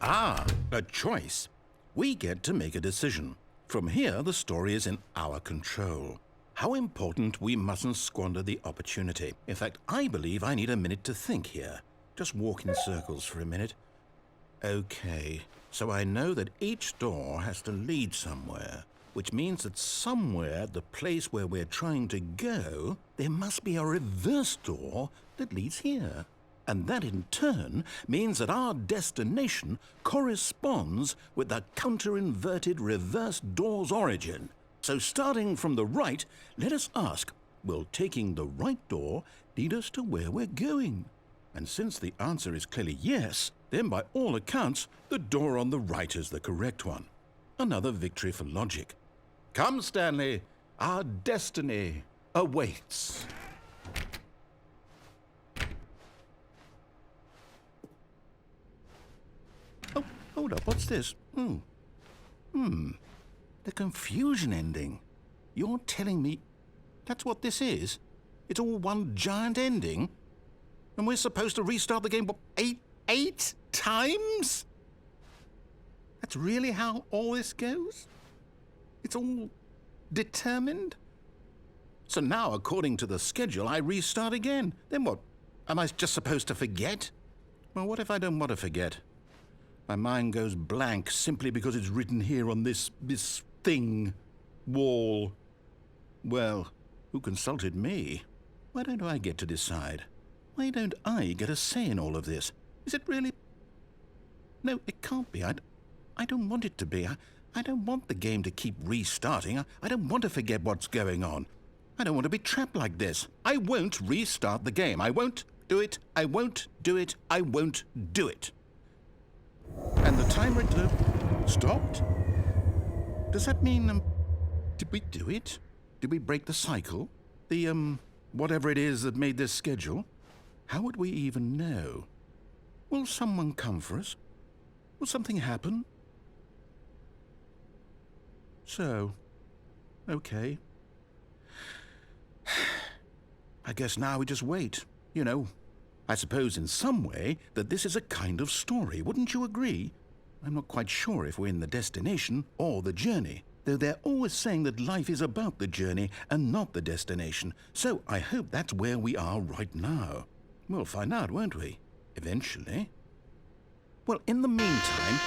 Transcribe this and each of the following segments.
Ah, a choice. We get to make a decision. From here, the story is in our control. How important we mustn't squander the opportunity. In fact, I believe I need a minute to think here. Just walk in circles for a minute. Okay, so I know that each door has to lead somewhere, which means that somewhere at the place where we're trying to go, there must be a reverse door that leads here. And that in turn means that our destination corresponds with the counter-inverted reverse door's origin. So starting from the right, let us ask, will taking the right door lead us to where we're going? And since the answer is clearly yes, then by all accounts, the door on the right is the correct one. Another victory for logic. Come, Stanley, our destiny awaits. Oh, hold up, what's this? The confusion ending. You're telling me that's what this is? It's all one giant ending? And we're supposed to restart the game, what, eight times? That's really how all this goes? It's all determined? So now, according to the schedule, I restart again. Then what? Am I just supposed to forget? Well, what if I don't want to forget? My mind goes blank simply because it's written here on this thing, wall. Well, who consulted me? Why don't I get to decide? Why don't I get a say in all of this? Is it really? No, it can't be. I don't want it to be. I don't want the game to keep restarting. I don't want to forget what's going on. I don't want to be trapped like this. I won't restart the game. I won't do it. I won't do it. I won't do it. And the timer stopped? Does that mean, did we do it? Did we break the cycle? The, whatever it is that made this schedule? How would we even know? Will someone come for us? Will something happen? So, okay. I guess now we just wait, you know. I suppose in some way that this is a kind of story, wouldn't you agree? I'm not quite sure if we're in the destination or the journey, though they're always saying that life is about the journey and not the destination, so I hope that's where we are right now. We'll find out, won't we? Eventually. Well, in the meantime...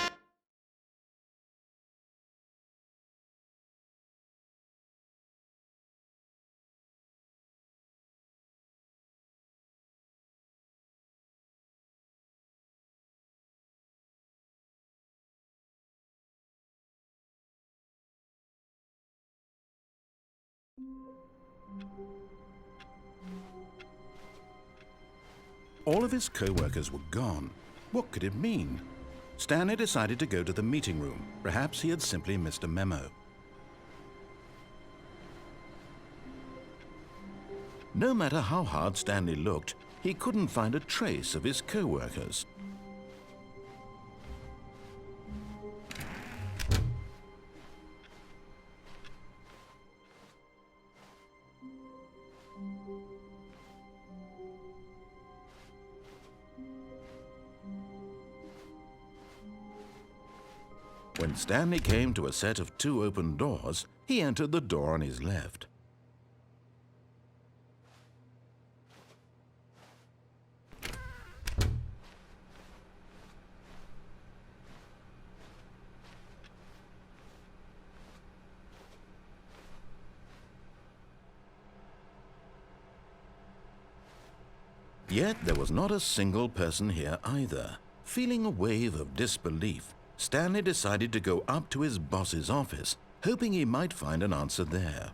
All of his co-workers were gone. What could it mean? Stanley decided to go to the meeting room. Perhaps he had simply missed a memo. No matter how hard Stanley looked, he couldn't find a trace of his co-workers. When Stanley came to a set of 2 open doors, he entered the door on his left. Yet there was not a single person here either. Feeling a wave of disbelief, Stanley decided to go up to his boss's office, hoping he might find an answer there.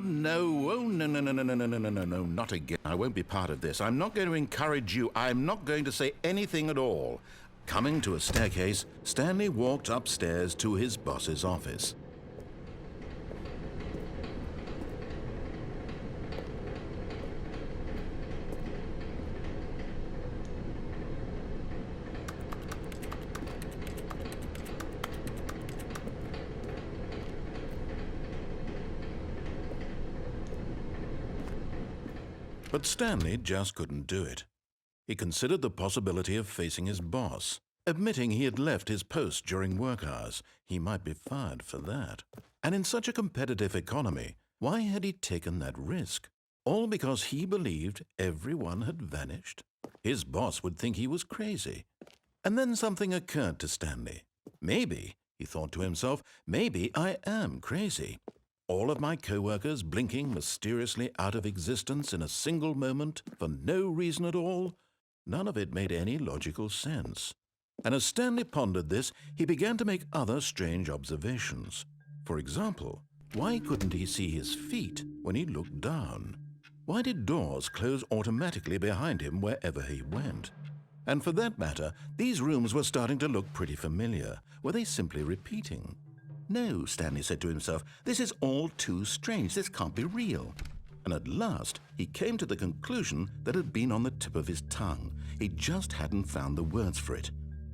no. Oh, no, no, no, no, no, no, no, no, no, no, not again. I won't be part of this. I'm not going to encourage you. I'm not going to say anything at all. Coming to a staircase, Stanley walked upstairs to his boss's office. But Stanley just couldn't do it. He considered the possibility of facing his boss. Admitting he had left his post during work hours, he might be fired for that. And in such a competitive economy, why had he taken that risk? All because he believed everyone had vanished? His boss would think he was crazy. And then something occurred to Stanley. Maybe, he thought to himself, maybe I am crazy. All of my co-workers blinking mysteriously out of existence in a single moment for no reason at all? None of it made any logical sense. And as Stanley pondered this, he began to make other strange observations. For example, why couldn't he see his feet when he looked down? Why did doors close automatically behind him wherever he went? And for that matter, these rooms were starting to look pretty familiar. Were they simply repeating? No, Stanley said to himself, this is all too strange. This can't be real. And at last, he came to the conclusion that had been on the tip of his tongue. He just hadn't found the words for it.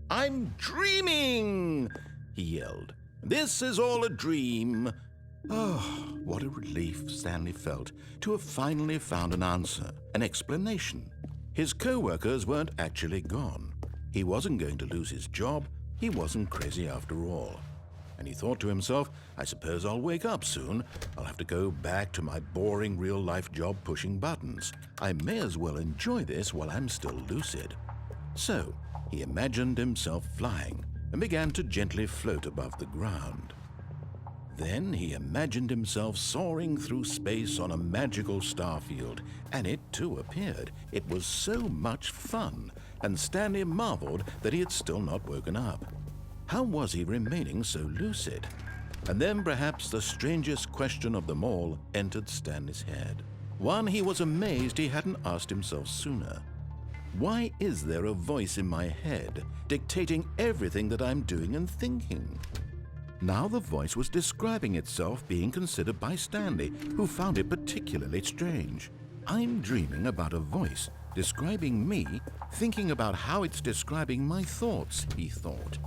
"I'm dreaming!" he yelled. "This is all a dream." Oh, what a relief Stanley felt to have finally found an answer, an explanation. His co-workers weren't actually gone. He wasn't going to lose his job. He wasn't crazy after all. And he thought to himself, I suppose I'll wake up soon. I'll have to go back to my boring real-life job pushing buttons. I may as well enjoy this while I'm still lucid. So he imagined himself flying and began to gently float above the ground. Then he imagined himself soaring through space on a magical starfield, and it too appeared. It was so much fun, and Stanley marveled that he had still not woken up. How was he remaining so lucid? And then perhaps the strangest question of them all entered Stanley's head. One he was amazed he hadn't asked himself sooner. Why is there a voice in my head dictating everything that I'm doing and thinking? Now the voice was describing itself being considered by Stanley, who found it particularly strange. I'm dreaming about a voice describing me, thinking about how it's describing my thoughts, he thought.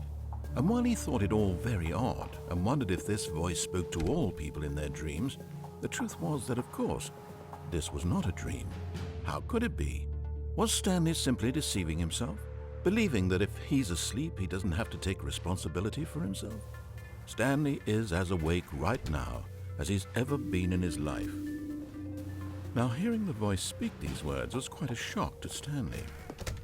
And while he thought it all very odd and wondered if this voice spoke to all people in their dreams, the truth was that, of course, this was not a dream. How could it be? Was Stanley simply deceiving himself, believing that if he's asleep, he doesn't have to take responsibility for himself? Stanley is as awake right now as he's ever been in his life. Now, hearing the voice speak these words was quite a shock to Stanley.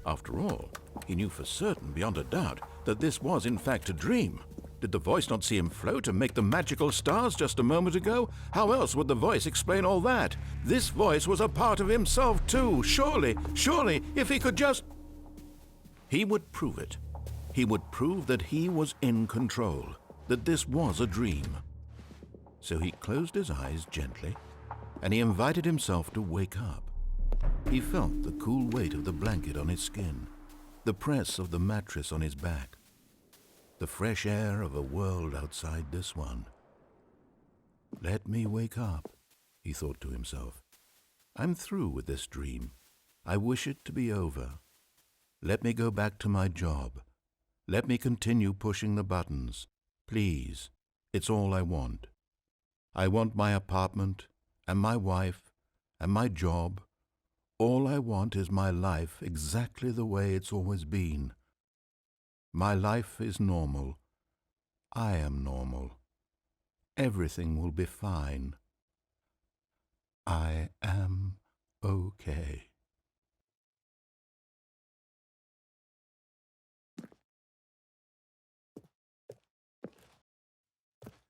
After all, he knew for certain, beyond a doubt, that this was in fact a dream. Did the voice not see him float and make the magical stars just a moment ago? How else would the voice explain all that? This voice was a part of himself too. Surely, if he could just... He would prove it. He would prove that he was in control, that this was a dream. So he closed his eyes gently, and he invited himself to wake up. He felt the cool weight of the blanket on his skin, the press of the mattress on his back, the fresh air of a world outside this one. Let me wake up, he thought to himself. I'm through with this dream. I wish it to be over. Let me go back to my job. Let me continue pushing the buttons. Please, it's all I want. I want my apartment and my wife and my job. All I want is my life exactly the way it's always been. My life is normal. I am normal. Everything will be fine. I am okay.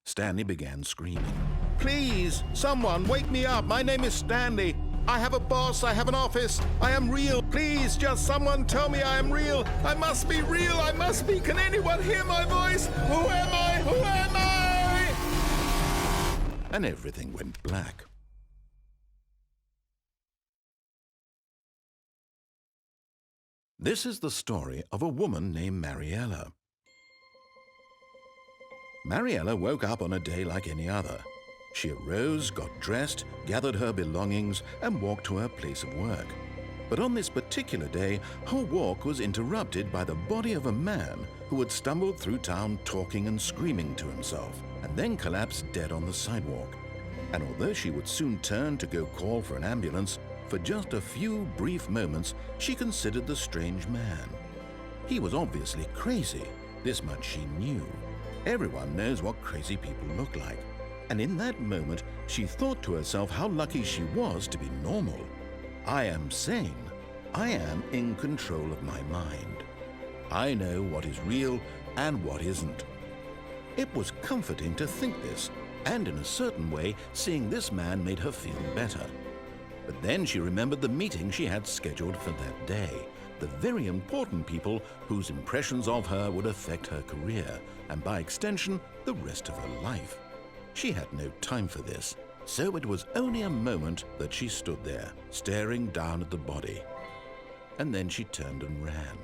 Stanley began screaming. Please, someone, wake me up. My name is Stanley. I have a boss. I have an office. I am real. Please, just someone tell me I am real. I must be real. I must be. Can anyone hear my voice? Who am I? Who am I? And everything went black. This is the story of a woman named Mariella. Mariella woke up on a day like any other. She arose, got dressed, gathered her belongings, and walked to her place of work. But on this particular day, her walk was interrupted by the body of a man who had stumbled through town talking and screaming to himself, and then collapsed dead on the sidewalk. And although she would soon turn to go call for an ambulance, for just a few brief moments she considered the strange man. He was obviously crazy, this much she knew. Everyone knows what crazy people look like. And in that moment, she thought to herself how lucky she was to be normal. I am sane. I am in control of my mind. I know what is real and what isn't. It was comforting to think this, and in a certain way, seeing this man made her feel better. But then she remembered the meeting she had scheduled for that day, the very important people whose impressions of her would affect her career, and by extension, the rest of her life. She had no time for this, so it was only a moment that she stood there, staring down at the body. And then she turned and ran.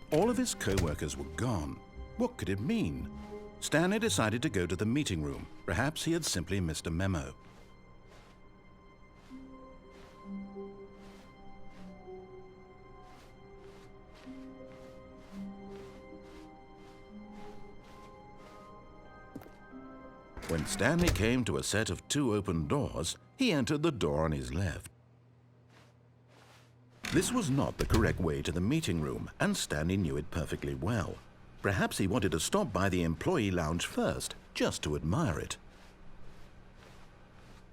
All of his co-workers were gone. What could it mean? Stanley decided to go to the meeting room. Perhaps he had simply missed a memo. When Stanley came to a set of 2 open doors, he entered the door on his left. This was not the correct way to the meeting room, and Stanley knew it perfectly well. Perhaps he wanted to stop by the employee lounge first, just to admire it.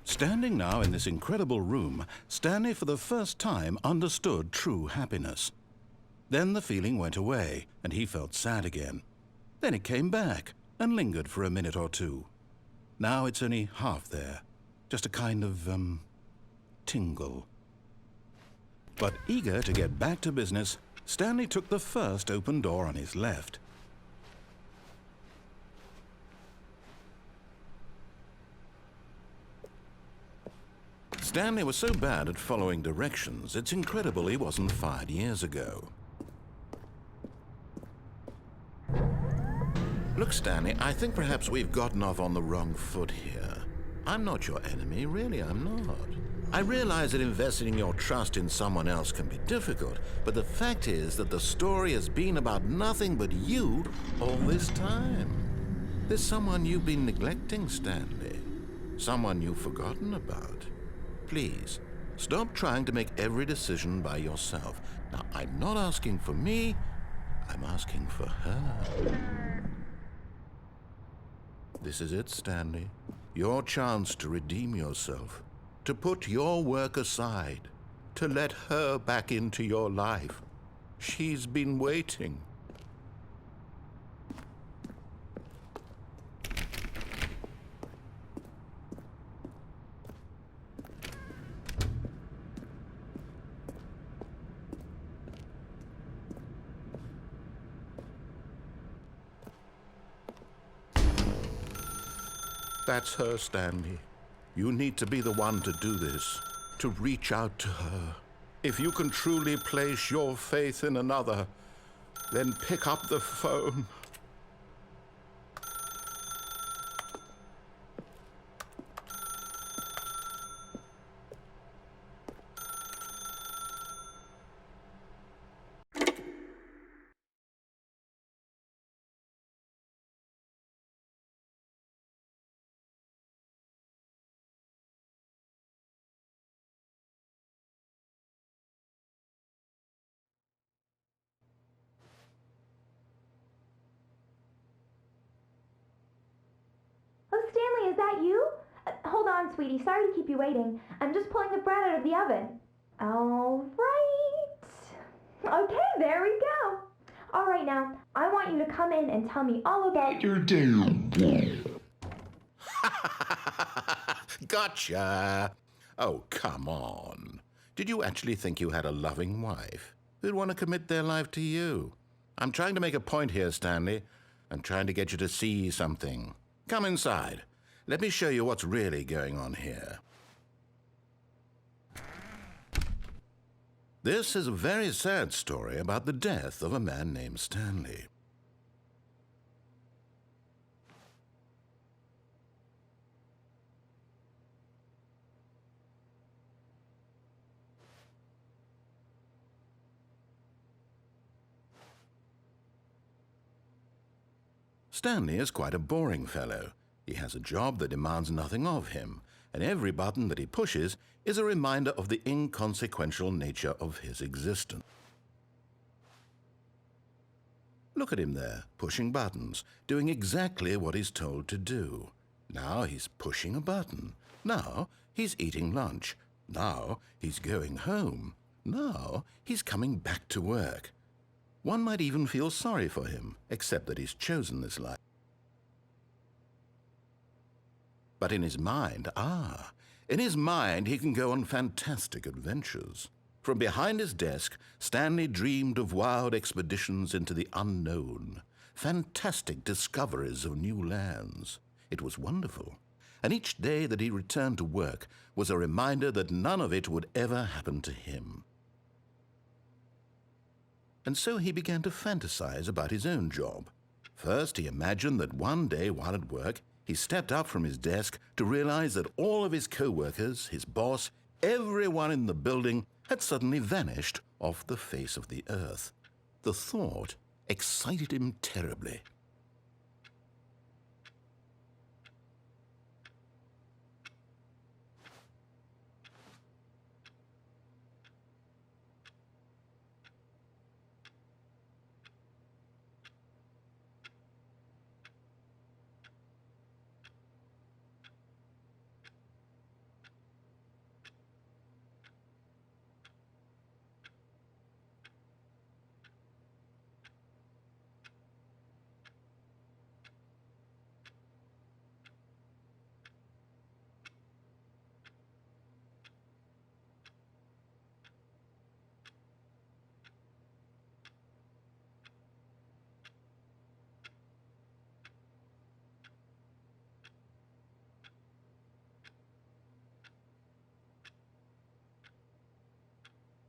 Standing now in this incredible room, Stanley for the first time understood true happiness. Then the feeling went away, and he felt sad again. Then it came back, and lingered for a minute or two. Now it's only half there, just a kind of, tingle. But eager to get back to business, Stanley took the first open door on his left. Stanley was so bad at following directions, it's incredible he wasn't fired years ago. Look, Stanley, I think perhaps we've gotten off on the wrong foot here. I'm not your enemy, really, I'm not. I realize that investing your trust in someone else can be difficult, but the fact is that the story has been about nothing but you all this time. There's someone you've been neglecting, Stanley. Someone you've forgotten about. Please, stop trying to make every decision by yourself. Now, I'm not asking for me, I'm asking for her. This is it, Stanley. Your chance to redeem yourself. To put your work aside, to let her back into your life. She's been waiting. That's her, Stanley. You need to be the one to do this, to reach out to her. If you can truly place your faith in another, then pick up the phone. is that you? Hold on, sweetie. Sorry to keep you waiting. I'm just pulling the bread out of the oven. All right. Okay, there we go. All right, now, I want you to come in and tell me all about your day. Gotcha. Oh, come on. Did you actually think you had a loving wife who'd want to commit their life to you? I'm trying to make a point here, Stanley. I'm trying to get you to see something. Come inside. Let me show you what's really going on here. This is a very sad story about the death of a man named Stanley. Stanley is quite a boring fellow. He has a job that demands nothing of him, and every button that he pushes is a reminder of the inconsequential nature of his existence. Look at him there, pushing buttons, doing exactly what he's told to do. Now he's pushing a button. Now he's eating lunch. Now he's going home. Now he's coming back to work. One might even feel sorry for him, except that he's chosen this life. But in his mind, he can go on fantastic adventures. From behind his desk, Stanley dreamed of wild expeditions into the unknown, fantastic discoveries of new lands. It was wonderful, and each day that he returned to work was a reminder that none of it would ever happen to him. And so he began to fantasize about his own job. First, he imagined that one day while at work, he stepped up from his desk to realize that all of his co-workers, his boss, everyone in the building had suddenly vanished off the face of the earth. The thought excited him terribly.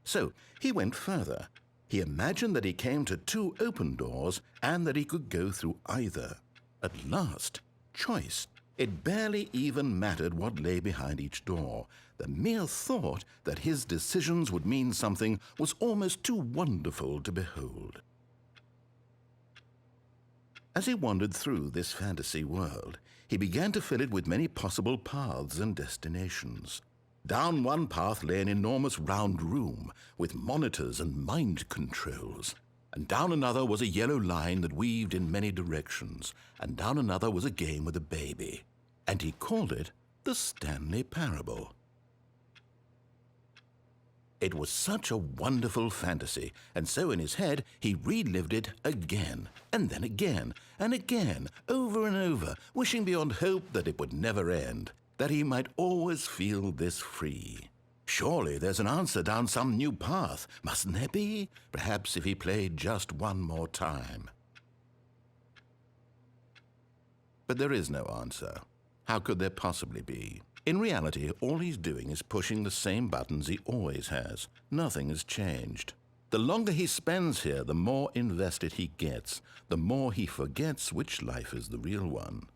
So he went further. He imagined that he came to two open doors and that he could go through either. At last, choice. It barely even mattered what lay behind each door. The mere thought that his decisions would mean something was almost too wonderful to behold. As he wandered through this fantasy world, he began to fill it with many possible paths and destinations. Down one path lay an enormous round room with monitors and mind controls. And down another was a yellow line that weaved in many directions. And down another was a game with a baby. And he called it the Stanley Parable. It was such a wonderful fantasy, and so in his head he relived it again, and then again, and again, over and over, wishing beyond hope that it would never end, that he might always feel this free. Surely there's an answer down some new path, mustn't there be? Perhaps if he played just one more time. But there is no answer. How could there possibly be? In reality, all he's doing is pushing the same buttons he always has. Nothing has changed. The longer he spends here, the more invested he gets, the more he forgets which life is the real one.